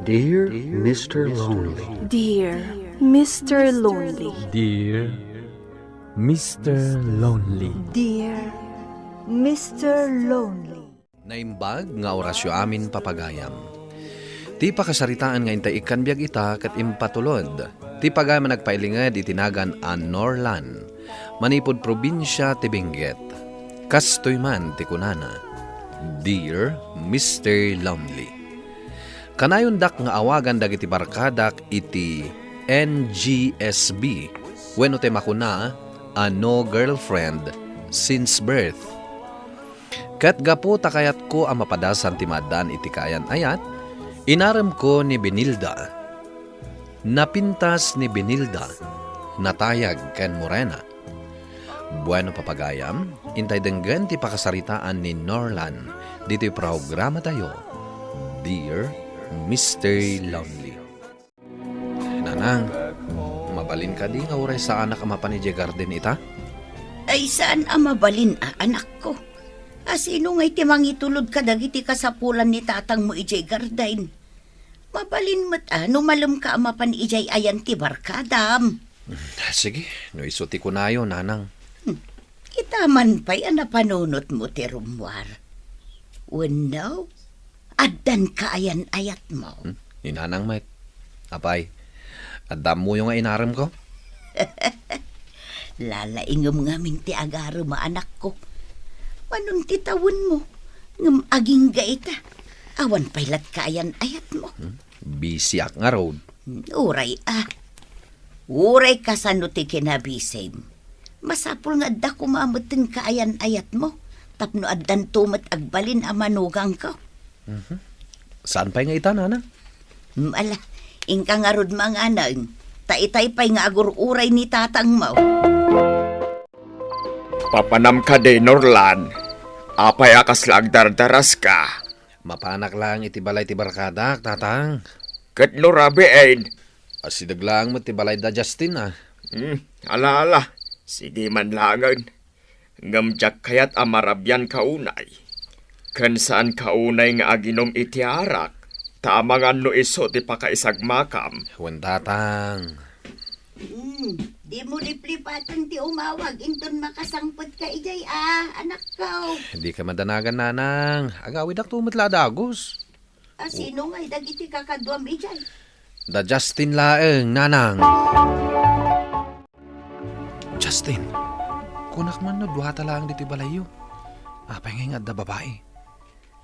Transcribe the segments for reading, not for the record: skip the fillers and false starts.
Dear Mr. Lonely. Dear Mr. Lonely. Dear Mr. Lonely. Dear Mr. Lonely. Naimbag nga orasyo amin papagayam. Ti pakasaritaan nga intay ikan biyag ita kat impatulod. Ti pagayam nagpailingad itinagan an Norlan. Manipod probinsya ti Benguet. Kastoy man ti kunana. Dear Mr. Lonely. Kanayon dak nga awagan dagiti barkadak iti NGSB. Wenno te makuna a no girlfriend since birth. Kat gapo takayat ko ang mapadasan ti madan iti kayan ayat, inaram ko ni Benilda. Napintas ni Benilda, natayag ken Morena. Bueno papagayam, intay denggan ti pakasaritaan ni Norlan, dito programa tayo, Dear Mr. Lonely. Nanang, mabalin ka di nga uray sa anak ama pa ni Garden ita? Ay saan ang mabalin anak ko? Asino nga'y timang itulod ka dagiti kasapulan ni tatang mo ijay Garden. Mabalin mo't numalum ka ama pa ni ijay ayan ti barkadam. Sige, no isuti ko na yun, nanang. Itaman pa'y anapanunot mo ti rumwar. Unaw, addan ka ayan ayat mo. Ninanang met. Apay, adam mo yung nga inaram ko? Lalaingam ngamin ti agaro ma anak ko. Manong titawon mo, ngam aging gaita. Awan paylat ka ayan ayat mo. Busy ak nga road. Uray Uray ka sa nuti kinabisem. Masapul nga adda kumamuteng ka ayan ayat mo. Tapno addan tumat agbalin ang manugang ko. Saan pa'y nga ita, nanang? Ala, ingka nga rod mga anang. Taitay pa'y nga agur-uray ni tatang mo. Papanam ka de, Norlan. Apay akas lang dardaras ka. Mapanak lang iti balay ti barkadak, tatang. Kat no rabi aid. Asidag lang mo ti balay da Justin, ah. Ala. Sige man langan. Ngamjak kayat amarabyan kaunay. Kan saan kaunay nga aginom iti arak. Taamangan no iso ti pakaisagmakam. Wan tatang. Di mo liplipatan ti umawag. Inton makasangpot ka ijay anak ko. Hindi ka madanagan, nanang. Agawid ak tumatla dagos. Sino nga'y dagiti kakadwam ijay? Da Justin laeng, nanang. Justin, kunak man no duhata lang dito balayo. Apay nga da babae.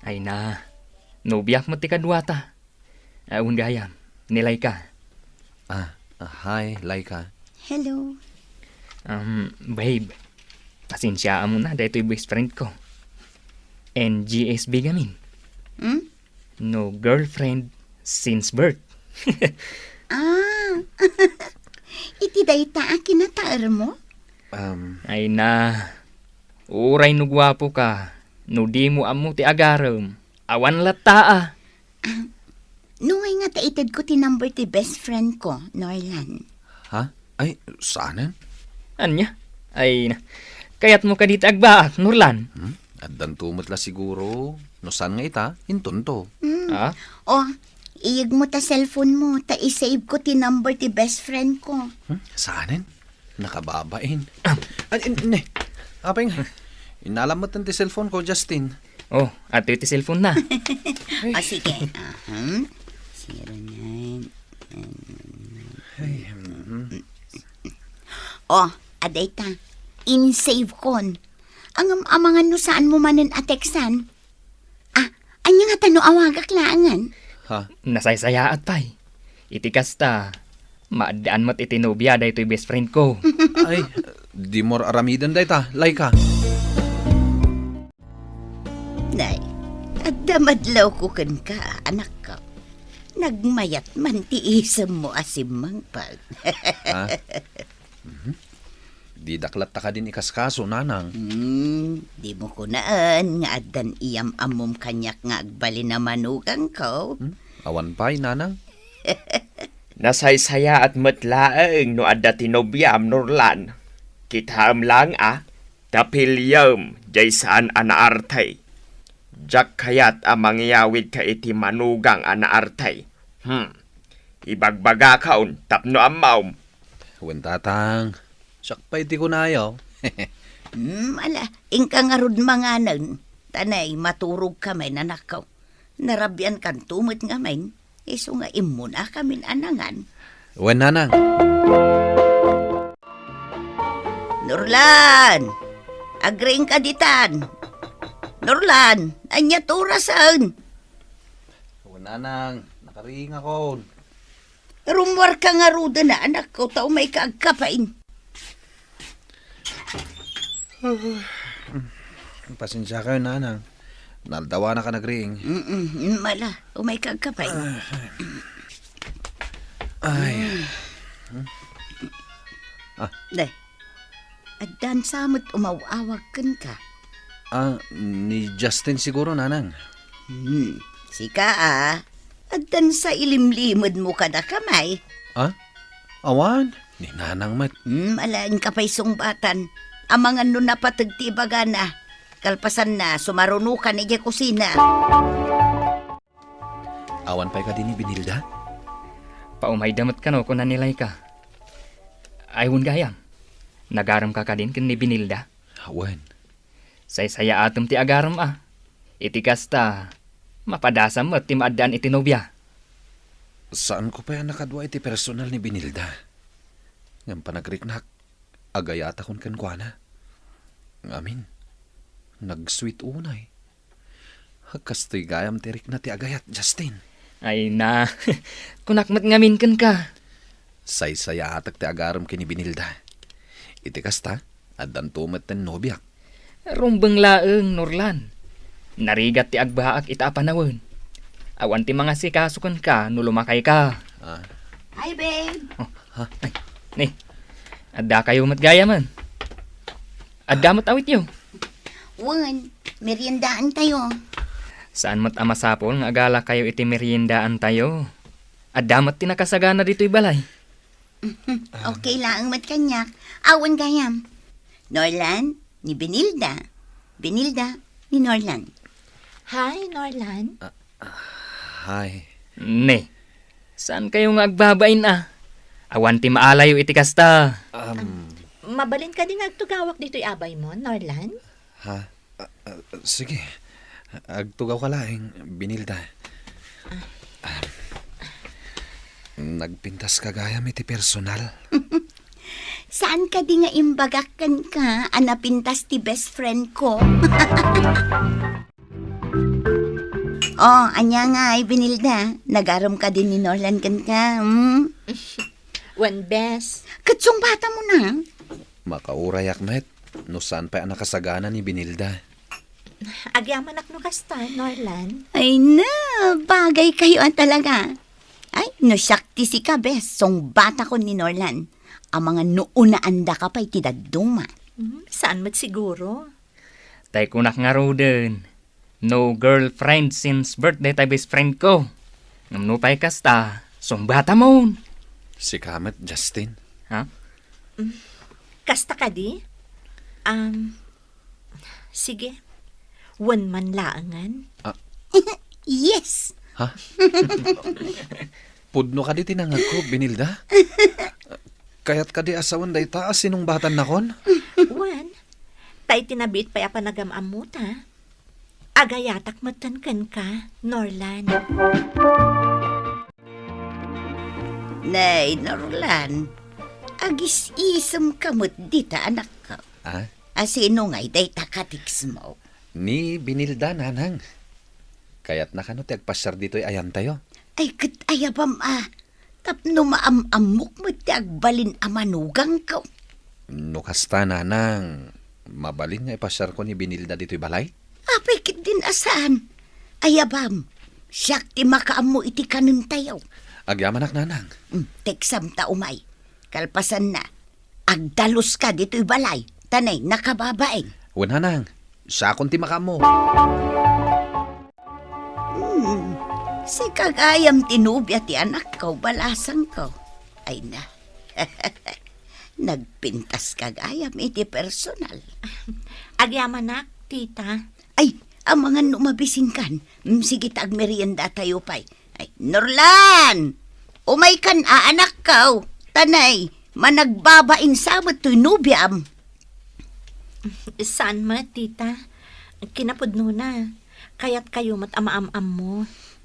Ay na, nobiyak mo ti kadwata. Gayam, nilay ka. Hi, Laika. Hello. Babe, pasensya mo na, dahil ito'y best friend ko. NGSB gamin. No girlfriend since birth. Iti dayta kinataar mo? Ay na, uray no gwapo ka, no di mo amo ti agaram, awan lataa. Nungay nga taitad ko ti number ti best friend ko, Norlan. Ha? Ay, saanan? Anya? Ay na, kayat mo ka dito agbaak, Norlan. Addan tumutla siguro. No saan nga ita? Intunto. Iyag mo ta cellphone mo, ta isave ko ti number ti best friend ko. Saanan? Nakababain. Ne. Apay nga. Inalamot ng ti cellphone ko, Justin. Ato iti cellphone na. Sige. 09. Aday ta. In-save kon. Ang amangan no saan mo manen ateksan. Anya nga tano awagak laangan. Ha? Nasaysaya at pay. Iti kasta, maadaan mo't iti nobya da ito'y best friend ko. Ay, di more aramidan day ta. Laika. Nay, agdamadlaw ko kan ka, anak ka. Nagmayat man ti isam mo asimang pag. Ha? Di daklat ta ka din ikaskaso, nanang. Di mo kunaan nga addan iyam amom kanyak nga agbali na manugang ko. Awan pa'y, nanang. Nasaysaya at matlaeng no adda tinobyam, Norlan. Kitam lang tapilyam, jaysaan anaartay. Jak kayat ang mangyawid ka iti manugang anaartay. Ibagbaga kaon, tapno amaw. Wen tatang, siyak pa iti ko na ayaw. Ala, ingka nga rod manganan. Tanay, maturog kamay na nakaw. Narabyan kan tumot nga main. Iso nga imuna kamin anangan. Wen nanang. Nurlan! Agring ka ditan. Nurlan, anya turasan. Wen nanang, nakaring ako. Rumwar ka nga ruda na anak ko, tao may kaagkapain. Pasensya kayo, nanang. Naldawa na ka nagring. Mala, umay kaagkapain. Ay, Day, adan samot umawawag ka. ni Justin siguro, nanang. Sika adan sa ilimlimod mo ka na kamay. Awan? Ni nanang mat. Alain ka pa'y sungbatan. Amangan nun na patagtibaga na. Kalpasan na, sumaruno ka ni kusina. Awan pa'y ka din ni Binilda? Paumay damat ka no kung nanilay ka. Ayun gayam. Nagaram ka din kin ni Binilda. Awan. Say-saya atom ti agaram Iti kasta, mapadasam mo ti maadaan iti nobya. Saan ko pa yan nakadwa iti personal ni Binilda? Ngam panagriknak, agayata kon kankwana. Ngamin, nag-sweet unay. Hagkastoy gayam tirik na ti agayat, Justin. Ay na, kunakmat ngamin kan ka. Say-saya atak ti agaram kini Binilda. Iti kasta, adan tumat ten nobyak. Rumbeng laeng, Norlan. Narigat ti agbaak ita panawon. Awan ti mga sikasukan ka, no lumakay ka. Hi, babe. Ni, adda kayo matgaya man. Adda mat awit yo. Wan, meriendaan tayo. Saan mat amasapol nga agala kayo iti meriendaan tayo? Adda mat tinakasagana dito'y balay. Okay lang mat kanyak. Awan gayam. Norlan, ni Benilda. Benilda, ni Norlan. Hi, Norlan. Hi. Ni, saan kayo nga agbabain Awan ti maalayo iti kasta. Mabalin ka din agtugawak dito'y abay mo, Norlan. Sige. Agtugaw ka laing, Binilda. Nagpintas ka gayam iti personal. Saan ka di nga imbagakan ka, anapintas ti best friend ko? Anya nga ay Benilda. Nagaram ka din ni Norlan kan ka. One best. Katsong bata mo na. Makaurayak met, no saan pa ang nakasagana ni Binilda. Agyaman akno kasta, Norlan. Ay na, bagay kayo talaga. Ay, no syakti si ka best, song bata ko ni Norlan. Ang mga noon na anda ka pa'y tidaduma. Saan mat siguro? Tay kunak nga roden. No girlfriend since birthday tay best friend ko. Ngamno pa'y kasta, sumbata mo. Si Kamet, Justin. Kasta ka di? Sige. One man laangan. Yes. Pudno ka di tinangag ko, Binilda. Kaya't ka di asawan day taas sinong batan na kon? One. Tay tinabit pa panagam mo ta. Agayatak matankan ka, Norlan. Nay, Norlan. Agis-isam kamot dita, anak ka. Asino nga'y day takatiks mo? Ni Binilda, nanang. Kaya't nakano ti agpasyar dito'y ayan tayo. Ay, kat ayabam tapno maamamok mo ti agbalin amanugang ko. No kasta, nanang. Mabalin nga ipasyar ko ni Binilda dito'y balay? Apay kit din asaan. Ayabam, siyak ti makaam mo iti kanun tayo. Agyamanak, nanang. Teksam ta umay. Kalpasan na. Agdalos ka dito'y balay. Tanay, nakababaeng. Nanang. Siya akong ti makamo. Si kagayam tinubya ti anak ko, balasang ko. Ay na. Nagpintas kagayam iti personal. Agyaman nak, tita. Ay, ang mga numabising kan. Sige tag merienda tayo pa'y. Ay, Norlan! Umay kan anak ka. Tanay, managbabain sabot to'y nubiam. Saan ma, tita? Kinapudno na. Kaya't kayo mat ama-am-am mo.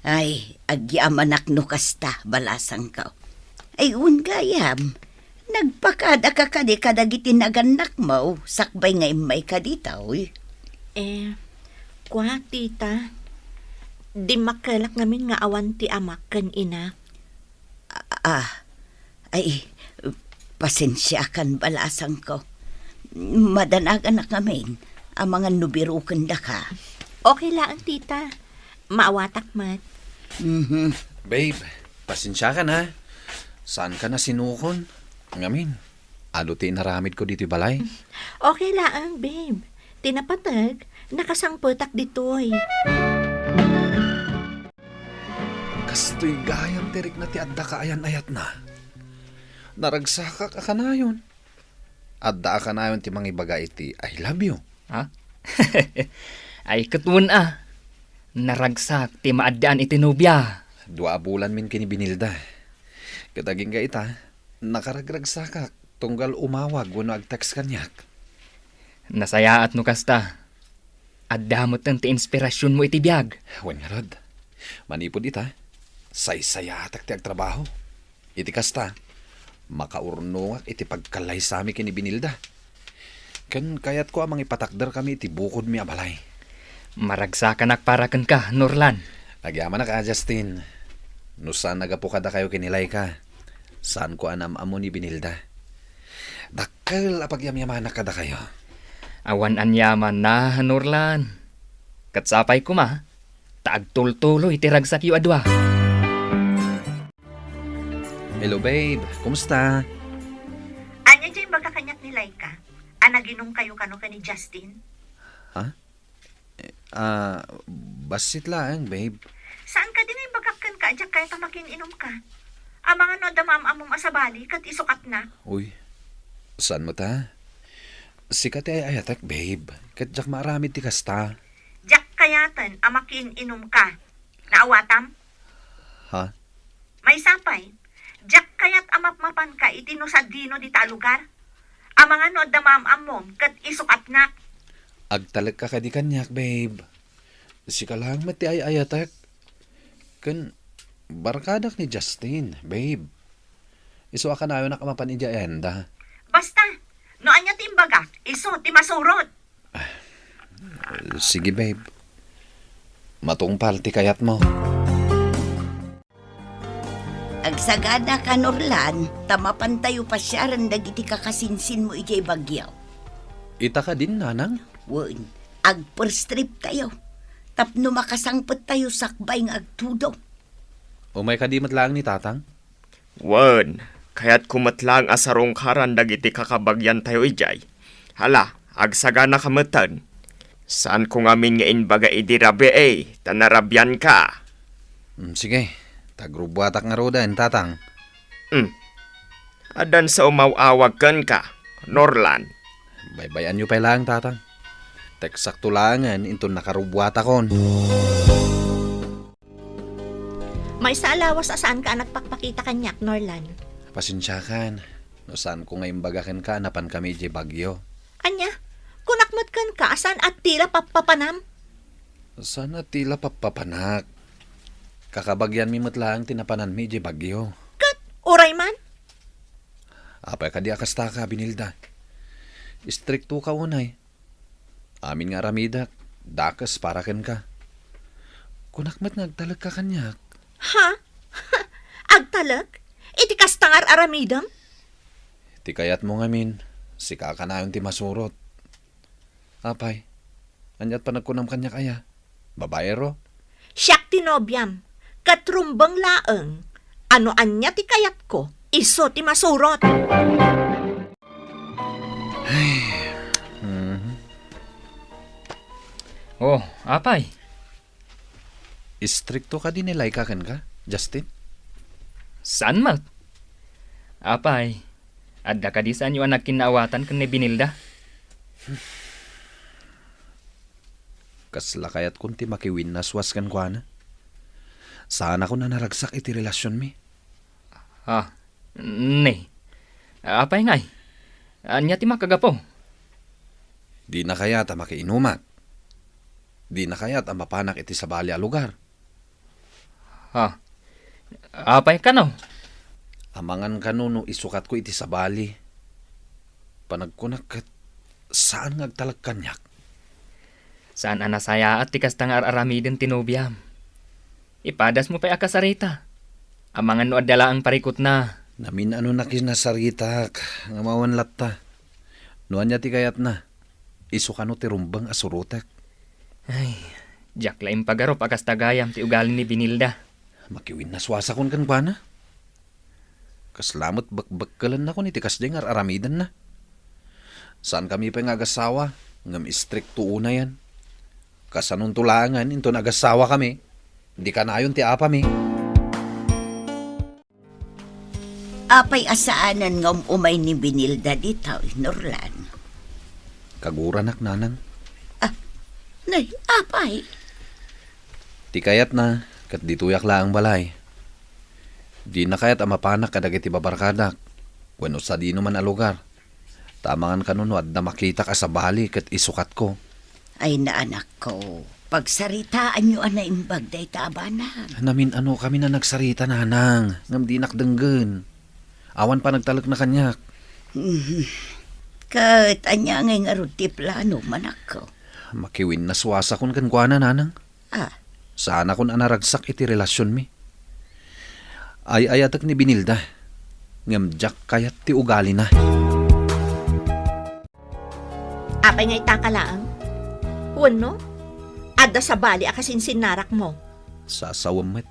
Ay, agyam anak no kasta, balasang ka. Ay, ungayam. Nagpakada ka kadi kadagiti naganak mo. Sakbay nga imay ka ditaw. Kwa, tita. Di makalak ngamin nga awan ti amak kan ina. Ay, pasensya kan balasang ko. Madanagan na kami. Ang mga nubirukan da ka. Okay lang, tita. Maawatak mat. Babe, pasensya ka na. Saan ka na sinukon? Ngamin, aluti naramid ko dito balay. Okay lang, babe. Tinapatag, nakasangputak ditoy. Kastoy gayam tirik na ti adda ka ayan-ayat na. Naragsaka ka na yun. Adda ka na yun ti mangibaga iti I love you. Ha? Ay katun naragsak ti maaddaan iti nobya. 2 bulan min kini binilda. Kadaging ka ita, nakaragragsakak tunggal umawag wano ag-text kanyak. Nasaya at no kasta. Addamot ang ti inspirasyon mo iti biyag. Wan nga rod. Manipod ita, say-saya atak ti agtrabaho. Iti kasta, makaurnungak iti pagkalay sami kini binilda. Kan kayat ko amang ipatakder kami iti bukod mi abalay. Maragsakan akparakan ka, Norlan. Agyaman na ka, Justin. No saan nagapukada kayo kinilay ka? Saan ko anam-amo ni binilda? Dakkel apagyamyaman na kada kayo. Awan anyaman na, Norlan. Katsapay ko ma, taagtultulo iti ragsak yu adwa. Hello babe, kumusta? Anya dyan baga kanyak ni Laika? Anaginong kayo kano ka ni Justin? Basit lang babe. Saan ka din ay bagakkan ka? Adyak kaya tamakin inom ka. Ang mga no damam-among asabali kat isukat na. Uy, saan mo ta? Sikat ay ayatak babe. Kadyak maaramid ti kasta. Diyak kayatan amakin inom ka. Naawatam? Ha? May sapay. Diyak kayat amapmapan ka itino sa dino di ta lugar. Ang mga no damam-among kat isukat na. Agtalag ka kadi kanyak babe. Sika lang mati ay ayatak. Kan barkadak ni Justin, babe. Iso ka na yun nakamapan ija enda. Basta, no anya timbaga, iso ti masurot. Sige babe. Matungpal ti kayat mo. Agsagada ka, Norlan, tamapan tayo pasyaran dagiti kakasinsin mo ijay bagyaw. Ita ka din nanang? Wan, agperstrip tayo. Tapno makasangpot tayo sakbay nga agtudo. Umay ka di matlang ni tatang? Wan, kaya't kumatlang asarong karan dagiti kakabagyan tayo ijay. Hala, agsagana kamatan. Saan ko ngamin nga inbaga idirabe tanarabyan ka. Sige, tagrubuatak nga rodan, tatang. Adan sa umawawag ka, Norlan. Baybayan nyo pa lang, tatang. Teksak tulangan, into nakarubuata kon. May sa alawas asaan ka nagpakpakita kanyak, Norlan. Pasensyakan. No saan ko ngayon bagakan ka, napan kami di bagyo. Anya, kunakmat kan ka asan at tila papapanam. Sana tila papapanak. Kakabagyan mi matlang tinapanan mi di bagyo. Kat, uray man. Apay ka di akasta ka, binilda. Istrikto ka unay. Amin nga ramidak, dakas para ken ka. Kunakmat nagtalag ka kanyak. Ha? Agtalag? Iti kastangar aramidam? Ti kayat mo ngamin, si kakanayon ti masurot. Apay, anyat pa nagkunam kanyak aya. Babayero? Siyak tinobyam. Katrumbang laeng. Ano anya ti kayat ko? Iso ti masurot. Oh, apay. Istrikto ka din nilay ka ken ka, Justin? Saan mat? Apay, adda ka di saan yung anak kinaawatan kan ni binilda? Kasla kayat kunti makiwin naswas kan kwa na. Saan ako na naragsak iti relasyon mi? Ha, ne. Apay ngay. Anya ti makagapo. Di na kaya ta makiinumat. Di na kaya ta mapanak iti sabali a lugar. Ha, apay ka no? Amangan ka no isukat ko iti sabali. Panagkunak kat saan ngagtalag kanyak? Saan anasaya at tikas tangar aramidin tinubiyam. Ipadas mo pa'y akasarita. Amangan no adala ang parikot na. Namin ano na kinasaritak, nga mawanlat ta. Nuan niya ti kayat na. Isukan no ti rumbang asurutek. Ay, jak laing pagarop akas tagayam ti ugali ni Binilda. Makiwin na swasa kon kan bana. Kaslamot bakbakkalan na ko ni ti kasdengar aramidan na. Saan kami pa ngagasawa? Ngam istrikto una yan. Kasanong tulangan, into nagasawa kami. Di ka na ayon ti apa mi. Apay asaanan nga umay ni Binilda ditaw, Norlan. Kaguranak nanang. Nay, apay. Ti kayat na, kat dituyak la ang balay. Di na kayat amapanak kadagiti babarkadak. Bueno sa di naman a lugar. Tamangan kanuno at na makita ka sa bali kat isukat ko. Ay na anak ko, pagsaritaan nyo na imbag day tabanan. Namin ano kami na nagsarita nanang. Ngam di nakdenggen. Awan pa nagtalak na kanyak. Kat anya ngay nga ruti plano manak ko. Makiwin na swasa kon kankwana nanang. Sana kon anaragsak iti relasyon mi. Ay ayatak ni Binilda. Ngam jak kayat ti ugali na. Apay nga itakalaang. Wano? Ada sa bali akasin sinarak mo. Sasawamet.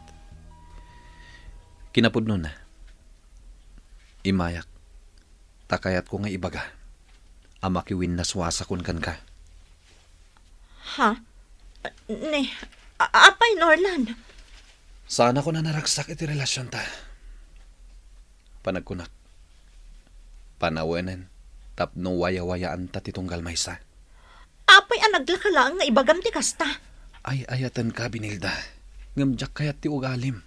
Kinapudno na. Imayak. Takayat ko nga ibaga. Amakiwin na swasa kun kan ka. Ha? Ne, apay Norlan. Sana ko na naragsak iti relasyon ta. Panagkunak. Panawanan. Tapno waya-wayaan ta titunggal maysa. Apay ang naglakalaan nga ibagam ti kasta. Ay ayatan ka, Binilda. Ngamjak kayat ti ugalim.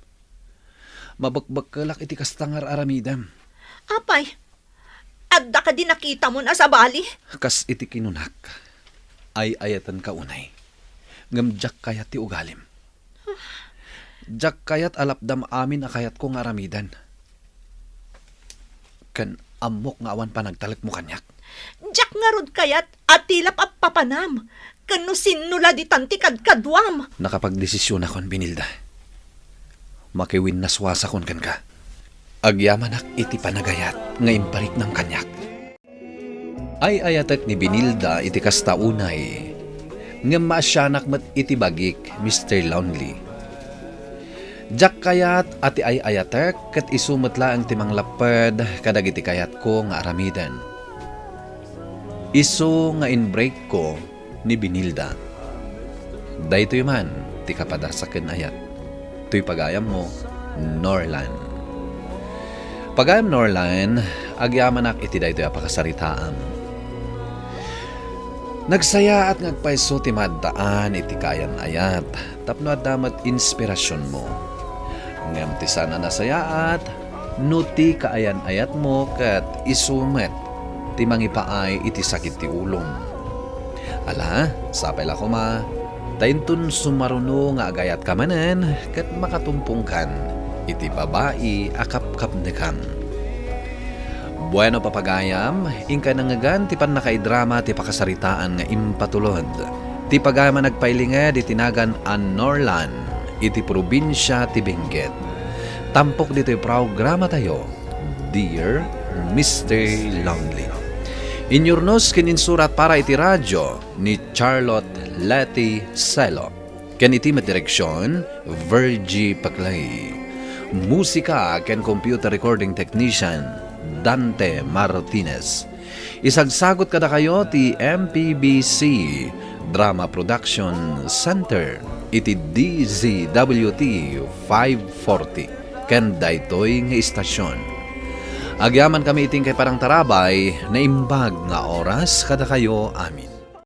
Mabakbakkalak iti kastangar aramidam. Apay, adda ka din nakita mo na sa bali. Kas iti kinunak. Ay ayatan ka unay. Ngamjak kayat ti ugalim. Jak kayat alapdam amin akayat kong aramidan. Kan amok nga awan pa nagtalak mo kanyak. Jak nga rod kayat at tilap at papanam. Kano sinula di tantikad kadwam. Nakapagdesisyon akon, Binilda. Makiwin na swasa kon kan ka. Agyamanak iti panagayat nga imparik ng kanyak. Ay ayatak ni Binilda iti kastaunay. Nga maasyanak mat iti bagik, Mr. Lonely. Jak kayat ati ay ayatak kat isumatla ang timang lapad kadag iti kayat ko nga aramidan. Isu nga in-break ko ni Binilda. Daytoy man, ti kapadasaken ayat. Tuy pagayam mo, Norlan. Pagayam Norlan, agyamanak iti daytoy apakasaritaam. Nagsaya at ngagpaiso ti maddaan iti kayan ayat, tapno at damat inspirasyon mo. Ngam ti sana nasayaat, no ti kaayan ayat mo kat isumet ti mangipaay iti sakit ti ulong. Ala, sapay la ko ma, tayintun sumaruno nga agayat kamanen kat makatumpungkan iti babae akap-kap nekam. Bueno papagayam, ingka nangagan ti pan nakaidrama ti pakasaritaan nga impatulod. Ti pagayam nagpailinged iti tinagan an Norlan iti probinsya ti Benguet. Tampok dito'y programa tayo, Dear Mr. Lonely. Inyurnos kininsurat para iti radyo ni Charlotte Letty Selo. Ken iti direksyon, Virgie Paclay. Musika ken computer recording technician, Dante Martinez. Isagsagot kada kayo ti MPBC Drama Production Center iti DZWT 540 ken daytoy nga istasyon. Agyaman kami iting kay parang tarabay na imbag nga oras kada kayo amin.